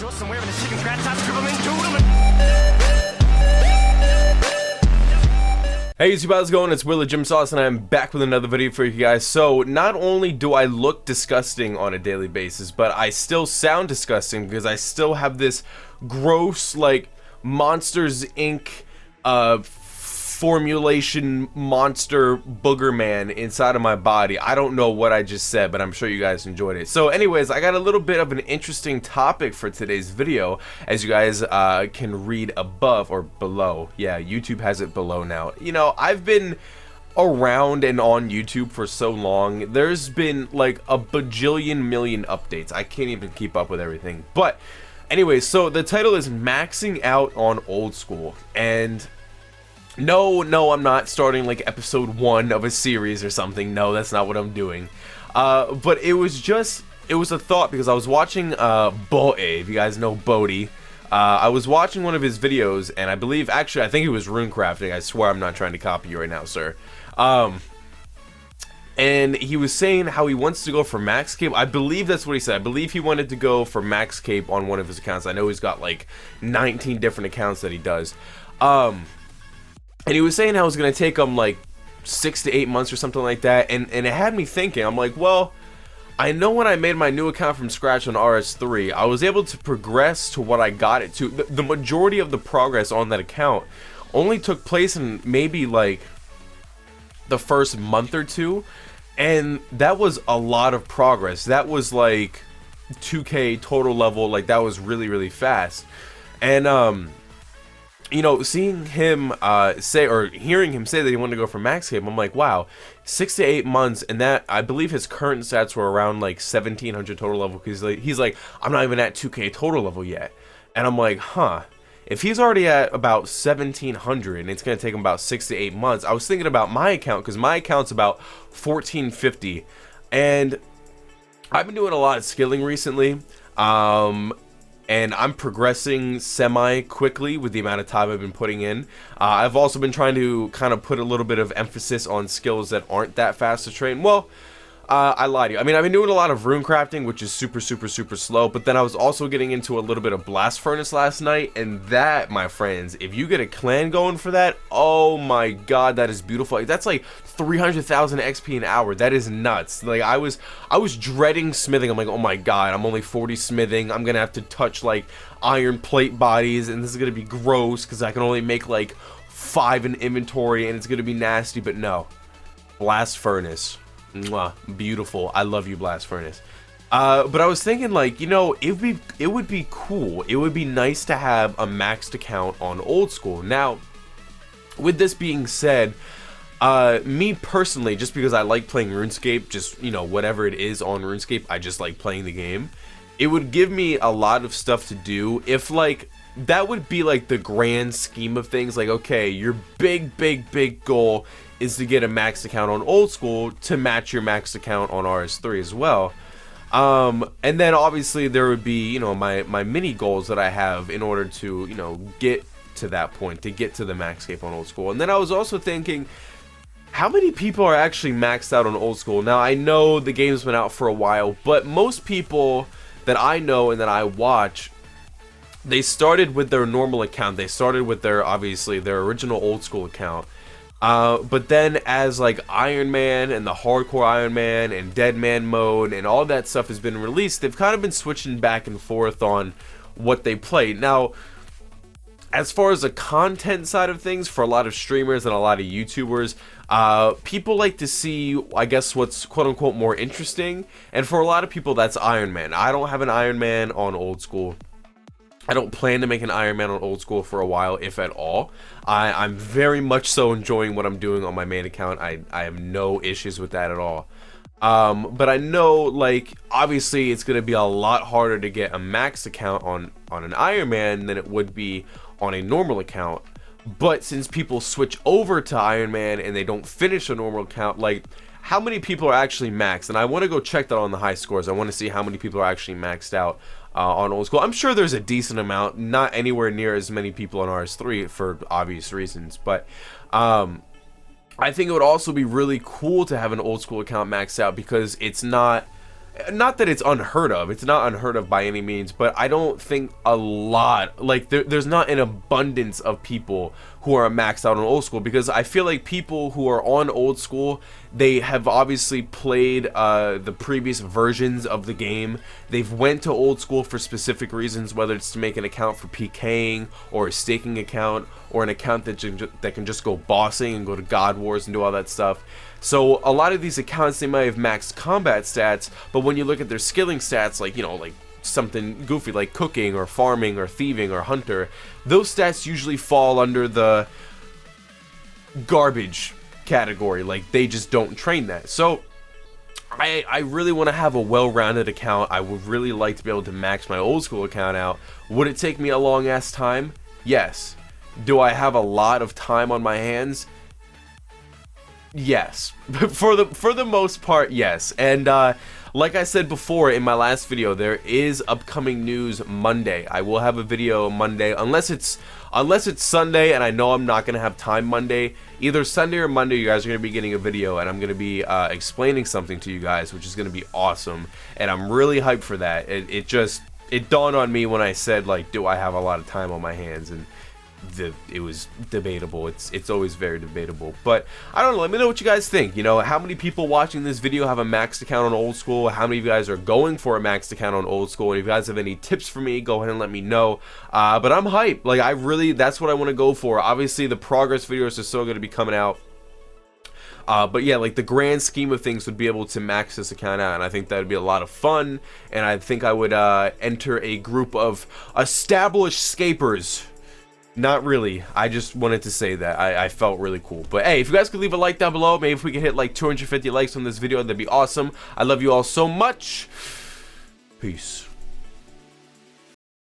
Hey YouTube, how's it going? It's Will of JimSauce and I'm back with another video for you guys. So not only do I look disgusting on a daily basis, but I still sound disgusting because I still have this gross, like, Monsters Inc. Formulation monster booger man inside of my body. I don't know what I just said, but I'm sure you guys enjoyed it. So anyways, I got a little bit of an interesting topic for today's video, as you guys can read above or below. Yeah, YouTube has it below now. You know, I've been around and on YouTube for so long. There's been like a bajillion million updates. I can't even keep up with everything. But anyways, so the title is Maxing Out on Old School, and no, I'm not starting like episode 1 of a series or something. No, that's not what I'm doing. But it was a thought because I was watching if you guys know Bodhi. I was watching one of his videos, and I believe, actually, I think it was runecrafting. I swear I'm not trying to copy you right now, sir. And he was saying how he wants to go for max cape. I believe that's what he said. I believe he wanted to go for max cape on one of his accounts. I know he's got like 19 different accounts that he does. And he was saying how it was going to take him like 6 to 8 months or something like that. And it had me thinking, I'm like, well, I know when I made my new account from scratch on RS3, I was able to progress to what I got it to. The majority of the progress on that account only took place in maybe like the first month or two. And that was a lot of progress. That was like 2K total level. Like that was really, really fast. And, you know, seeing him say, or hearing him say that he wanted to go for max cape, I'm like, wow, 6 to 8 months, and that, I believe his current stats were around like 1700 total level, because he's like, I'm not even at 2K total level yet. And I'm like, huh, if he's already at about 1700 and it's going to take him about 6 to 8 months, I was thinking about my account, because my account's about 1450, and I've been doing a lot of skilling recently, and I'm progressing semi-quickly with the amount of time I've been putting in. I've also been trying to kind of put a little bit of emphasis on skills that aren't that fast to train. Well, I lied to you. I mean, I've been doing a lot of runecrafting, which is super slow, but then I was also getting into a little bit of blast furnace last night, and that, my friends, if you get a clan going for that, oh my god, that is beautiful. That's like 300,000 XP an hour. That is nuts. Like, I was dreading smithing. I'm like, oh my god, I'm only 40 smithing. I'm gonna have to touch like iron plate bodies, and this is gonna be gross because I can only make like 5 in inventory, and it's gonna be nasty. But no, blast furnace. Mwah, beautiful. I love you, blast furnace. But I was thinking, like, you know, it would be cool. It would be nice to have a maxed account on old school. Now, with this being said, me personally, just because I like playing RuneScape, just, you know, whatever it is on RuneScape, I just like playing the game. It would give me a lot of stuff to do if, like, that would be like the grand scheme of things. Like, okay, your big goal is to get a maxed account on old school to match your maxed account on RS3 as well. And then obviously there would be, you know, my mini goals that I have in order to, you know, get to that point, to get to the max cape on old school. And then I was also thinking, how many people are actually maxed out on old school? Now, I know the game's been out for a while, but most people that I know and that I watch, they started with their normal account. They started with their, obviously, their original old school account. But then as like Iron Man and the hardcore Iron Man and Dead Man mode and all that stuff has been released, they've kind of been switching back and forth on what they play. Now, as far as the content side of things, for a lot of streamers and a lot of YouTubers, people like to see, I guess, what's quote-unquote more interesting. And for a lot of people, that's Iron Man. I don't have an Iron Man on old school. I don't plan to make an Iron Man on old school for a while, if at all. I'm very much so enjoying what I'm doing on my main account. I have no issues with that at all. But I know, like, obviously it's going to be a lot harder to get a max account on an Iron Man than it would be on a normal account. But since people switch over to Iron Man and they don't finish a normal account, like, how many people are actually maxed? And I want to go check that on the high scores. I want to see how many people are actually maxed out on old school. I'm sure there's a decent amount, not anywhere near as many people on RS3 for obvious reasons, but I think it would also be really cool to have an old school account maxed out, because it's not not that it's unheard of, it's not unheard of by any means, but I don't think a lot, like there's not an abundance of people who are maxed out on old school, because I feel like people who are on old school, they have obviously played the previous versions of the game. They've went to old school for specific reasons, whether it's to make an account for Pking, or a staking account, or an account that can just go bossing and go to God Wars and do all that stuff. So a lot of these accounts, they might have maxed combat stats, but when you look at their skilling stats, like, you know, like something goofy like cooking or farming or thieving or hunter, those stats usually fall under the garbage category. Like, they just don't train that. So I really want to have a well-rounded account. I would really like to be able to max my old school account out. Would it take me a long ass time? Yes. Do I have a lot of time on my hands? Yes. For the most part, yes. And like I said before in my last video, there is upcoming news Monday. I will have a video Monday, unless it's Sunday, and I know I'm not gonna have time Monday. Either Sunday or Monday, you guys are gonna be getting a video, and I'm gonna be explaining something to you guys, which is gonna be awesome. And I'm really hyped for that. It dawned on me when I said, like, do I have a lot of time on my hands? And it was debatable. It's always very debatable, but I don't know, let me know what you guys think. You know, how many people watching this video have a maxed account on old school? How many of you guys are going for a maxed account on old school? And if you guys have any tips for me, go ahead and let me know. But I'm hyped. Like, that's what I want to go for. Obviously the progress videos are still going to be coming out, but yeah, like the grand scheme of things would be able to max this account out, and I think that would be a lot of fun. And I think I would enter a group of established scapers. Not really, I just wanted to say that I felt really cool. But hey, if you guys could leave a like down below, maybe if we could hit like 250 likes on this video, that'd be awesome. I love you all so much. Peace.